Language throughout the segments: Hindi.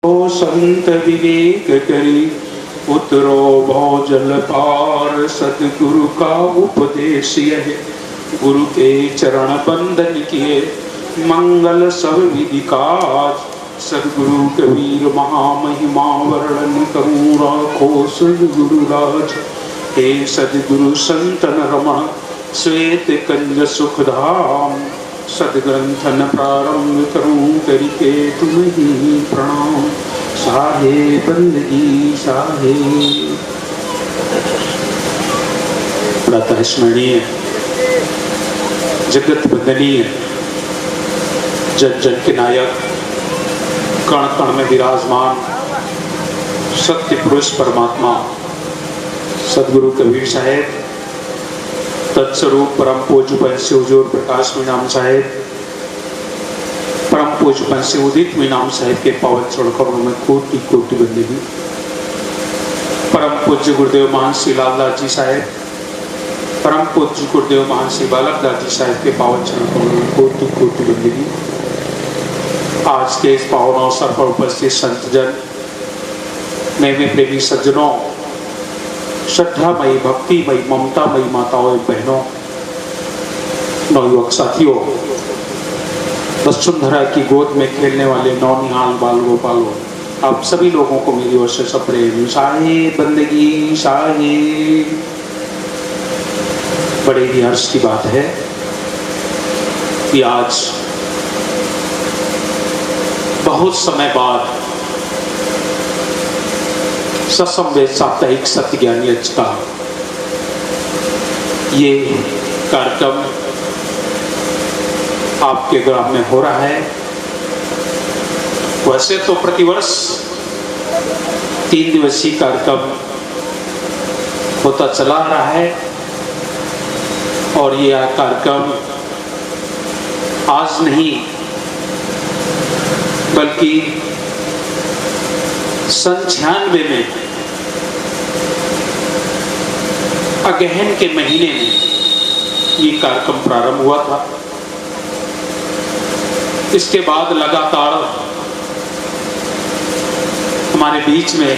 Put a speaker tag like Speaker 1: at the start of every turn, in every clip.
Speaker 1: ओ संत विवेक करी उतरो भौजल पार। सदगुरु का उपदेश यह गुरु के चरण बंदन किए मंगल सब विधि काज। सदगुरु कबीर महामहिमा वर्णन करूं राखो सदगुरु राज। हे सदगुरु संतन रमण श्वेत कंज सुखधाम। सदग्रंथन प्रारंभ करूं करके तुम्हें प्रणाम। साहे बंदगी साहे। प्रातः स्मरणीय जगत वंदनीय जन जन के नायक कण कण में विराजमान सत्य पुरुष परमात्मा सदगुरु कबीर साहेब, तत्स्वरूप परम पूज्य पंच हुजूर प्रकाश मीनाम साहेब, परम पूज्य पंच उदित मीनाम साहेब के पावन चरणों में कोटि कोटि बंदगी। परम पूज्य गुरुदेव महान श्री लालदास जी साहेब, परम पूज्य गुरुदेव महान श्री बालक दास जी साहेब के पावन चरणों में कोटि कोटि बंदगी। आज के इस पावन अवसर पर उपस्थित संतजन, नए प्रेमी सज्जनों, श्रद्धामयी भक्तिमयी ममतामयी माताओं बहनों, नवयुवक साथियों, वसुंधरा की गोद में खेलने वाले नौनिहाल बाल गोपालों, आप सभी लोगों को मेरी ओर से सप्रेम साहे बंदगी साहे। बड़े ही हर्ष की बात है कि आज बहुत समय बाद सत्संवेद साप्ताहिक सत्य ज्ञानी अच का ये कार्यक्रम आपके ग्राम में हो रहा है। वैसे तो प्रतिवर्ष 3 दिवसीय कार्यक्रम होता चला रहा है और ये कार्यक्रम आज नहीं बल्कि 96 में अगहन के महीने में ये कार्यक्रम प्रारंभ हुआ था। इसके बाद लगातार हमारे बीच में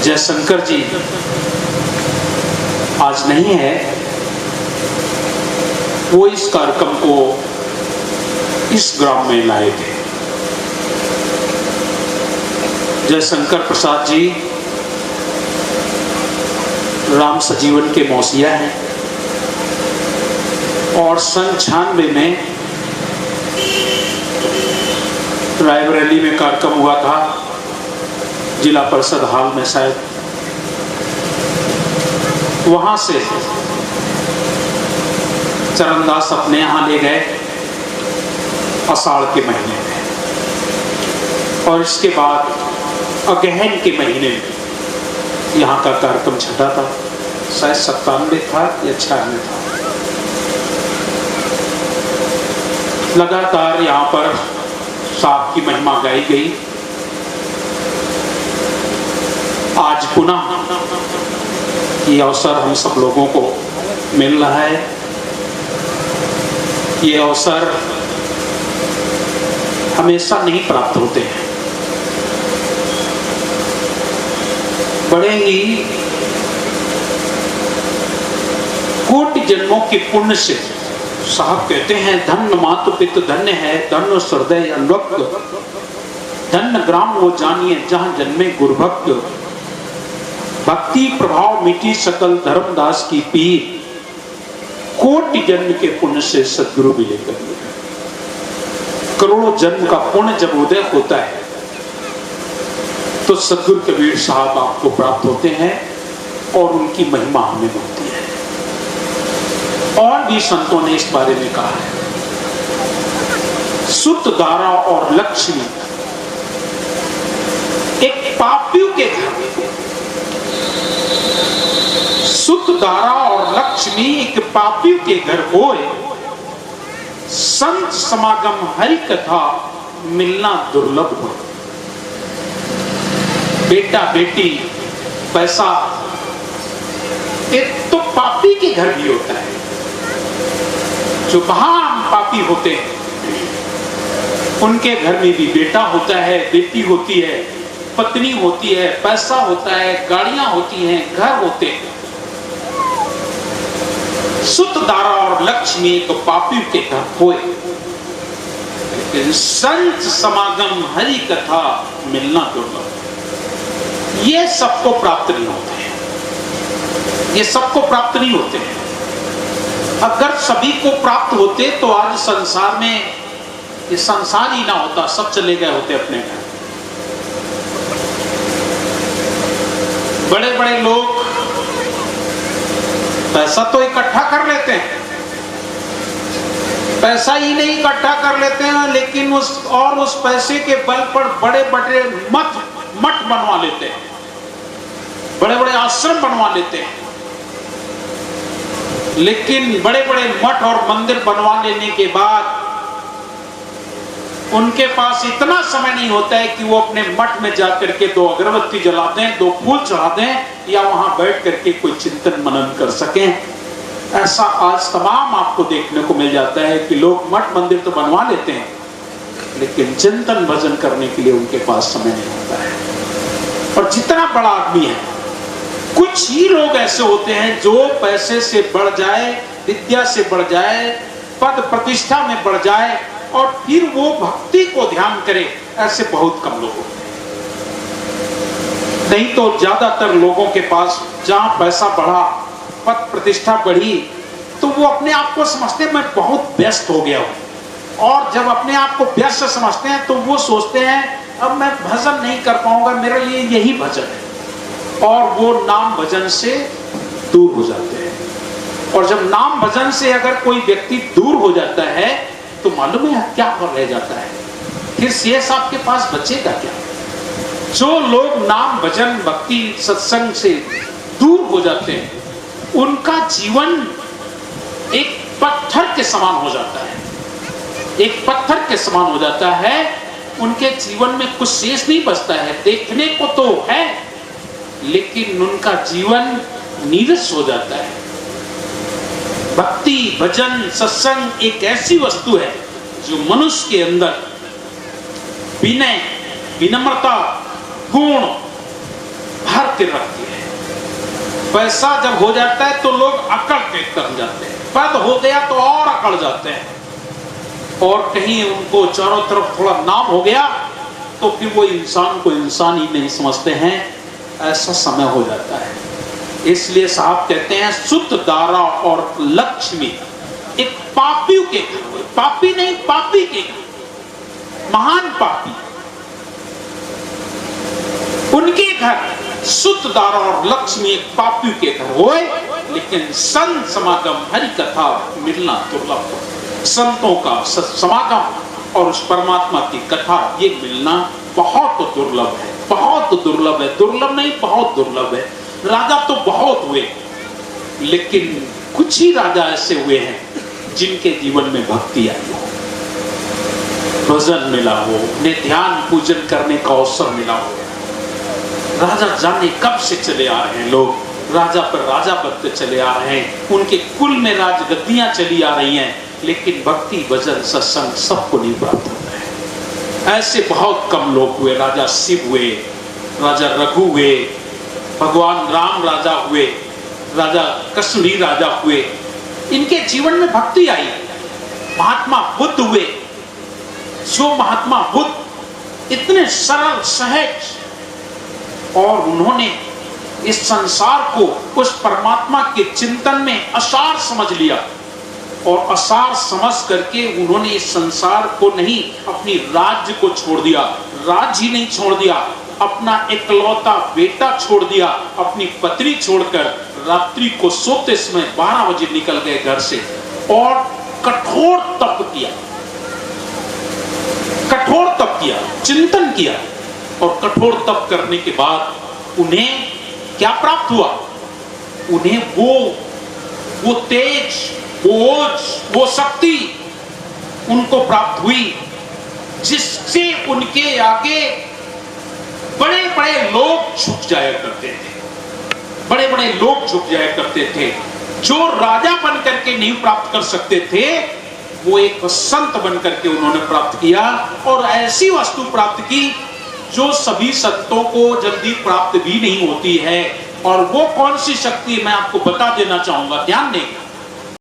Speaker 1: जयशंकर जी आज नहीं है, वो इस कार्यक्रम को इस ग्राम में लाए थे। जयशंकर प्रसाद जी राम सजीवन के मौसिया हैं और सन 96 में रायबरेली में कार्यक्रम हुआ था, जिला परिषद हॉल में शायद। वहां से चरणदास अपने यहां ले गए आषाढ़ के महीने में और इसके बाद अगहन के महीने में यहाँ का कार्यक्रम छठा था, शायद 97 था या 96 था। लगातार यहाँ पर साहब की महिमा गाई गई। आज पुनः ये अवसर हम सब लोगों को मिल रहा है। ये अवसर हमेशा नहीं प्राप्त होते हैं। बड़े ही कोटि जन्मों के पुण्य से साहब कहते हैं, धन्य मातु पितु धन्य है, धन्य हृदय अनुरक्त, धन्य ग्राम वो जानिए जहां जन्मे गुरुभक्त। भक्ति प्रभाव मिटी सकल धर्मदास की पीर, कोटि जन्म के पुण्य से सदगुरु मिले कबीर। करोड़ों जन्म का पुण्य जब उदय होता है तो सदगुरु कबीर साहब आपको प्राप्त होते हैं और उनकी महिमा हमें मिलती है। और भी संतों ने इस बारे में कहा है, सुत दारा और लक्ष्मी एक पापियों के घर, सुत दारा और लक्ष्मी एक पापियों के घर होए, संत समागम हरि कथा मिलना दुर्लभ हो। बेटा बेटी पैसा एक तो पापी के घर भी होता है। जो महान पापी होते हैं उनके घर में भी बेटा होता है, बेटी होती है, पत्नी होती है, पैसा होता है, गाड़ियां होती हैं, घर होते हैं। सुत दारा और लक्ष्मी एक पापी के घर होए, लेकिन संत समागम हरि कथा मिलना दुर्लभ। ये सबको प्राप्त नहीं होते हैं, ये सबको प्राप्त नहीं होते हैं। अगर सभी को प्राप्त होते तो आज संसार में ये संसार ही ना होता, सब चले गए होते अपने घर। बड़े बड़े लोग पैसा तो इकट्ठा कर लेते हैं, पैसा ही नहीं इकट्ठा कर लेते हैं, लेकिन उस पैसे के बल पर बड़े बड़े मठ बनवा लेते हैं, बड़े बड़े आश्रम बनवा लेते हैं। लेकिन बड़े बड़े मठ और मंदिर बनवा लेने के बाद उनके पास इतना समय नहीं होता है कि वो अपने मठ में जाकर के 2 अगरबत्ती जला दें, 2 फूल चढ़ा दें, या वहां बैठ करके कोई चिंतन मनन कर सकें। ऐसा आज तमाम आपको देखने को मिल जाता है कि लोग मठ मंदिर तो बनवा लेते हैं, लेकिन चिंतन भजन करने के लिए उनके पास समय नहीं होता है। और जितना बड़ा आदमी है, कुछ ही लोग ऐसे होते हैं जो पैसे से बढ़ जाए, विद्या से बढ़ जाए, पद प्रतिष्ठा में बढ़ जाए और फिर वो भक्ति को ध्यान करे, ऐसे बहुत कम लोग होते हैं। नहीं तो ज्यादातर लोगों के पास जहां पैसा बढ़ा, पद प्रतिष्ठा बढ़ी, तो वो अपने आप को समझते हैं मैं बहुत व्यस्त हो गया हूं। और जब अपने आप को व्यस्त समझते हैं तो वो सोचते हैं अब मैं भजन नहीं कर पाऊंगा, मेरे लिए यही भजन है, और वो नाम भजन से दूर हो जाते हैं। और जब नाम भजन से अगर कोई व्यक्ति दूर हो जाता है तो मालूम है क्या रह जाता है, फिर शेष आपके पास बचेगा क्या? जो लोग नाम भजन भक्ति सत्संग से दूर हो जाते हैं, उनका जीवन एक पत्थर के समान हो जाता है, एक पत्थर के समान हो जाता है। उनके जीवन में कुछ शेष नहीं बचता है, देखने को तो है लेकिन उनका जीवन नीरस हो जाता है। भक्ति भजन सत्संग एक ऐसी वस्तु है जो मनुष्य के अंदर विनय, विनम्रता, गुण भर के रखती है। पैसा जब हो जाता है तो लोग अकड़ के कर जाते हैं, पद हो गया तो और अकड़ जाते हैं, और कहीं उनको चारों तरफ थोड़ा नाम हो गया तो फिर वो इंसान को इंसान ही नहीं समझते हैं। ऐसा समय हो जाता है। इसलिए साहब कहते हैं सुत दारा और लक्ष्मी एक पापी के घर, पापी नहीं पापी के घर, महान पापी, उनके घर सुत दारा और लक्ष्मी एक पापी के घर होए, लेकिन संत समागम हरि कथा मिलना दुर्लभ। संतों का समागम और उस परमात्मा की कथा ये मिलना बहुत दुर्लभ है, बहुत दुर्लभ है। दुर्लभ नहीं, बहुत दुर्लभ है। राजा तो बहुत हुए, लेकिन कुछ ही राजा ऐसे हुए हैं जिनके जीवन में भक्ति आई हो, भजन मिला हो, उन्हें ध्यान पूजन करने का अवसर मिला हो। राजा जाने कब से चले आ रहे हैं, लोग राजा पर राजा बनते चले आ रहे हैं, उनके कुल में राजगद्दियां चली आ रही हैं, लेकिन भक्ति भजन सत्संग सबको नहीं प्राप्त होता है। ऐसे बहुत कम लोग हुए। राजा शिव हुए, राजा रघु हुए, भगवान राम राजा हुए, राजा कसुरी राजा हुए, इनके जीवन में भक्ति आई। महात्मा बुद्ध हुए, जो महात्मा बुद्ध इतने सरल सहज, और उन्होंने इस संसार को उस परमात्मा के चिंतन में असार समझ लिया, और असार समझ करके उन्होंने इस संसार को नहीं, अपनी राज्य को छोड़ दिया। राज्य ही नहीं छोड़ दिया, अपना इकलौता बेटा छोड़ दिया, अपनी पत्नी छोड़कर रात्रि को सोते समय 12 बजे निकल गए घर से, और कठोर तप किया, कठोर तप किया, चिंतन किया। और कठोर तप करने के बाद उन्हें क्या प्राप्त हुआ? उन्हें वो तेज, वो ओज, वो शक्ति उनको प्राप्त हुई, जिससे उनके आगे बड़े बड़े लोग झुक जाया करते थे, बड़े बड़े लोग झुक जाया करते थे। जो राजा बन करके नहीं प्राप्त कर सकते थे, वो एक संत बनकर के उन्होंने प्राप्त किया और ऐसी वस्तु प्राप्त की जो सभी संतों को जल्दी प्राप्त भी नहीं होती है। और वो कौन सी शक्ति मैं आपको बता देना चाहूंगा, ध्यान दें।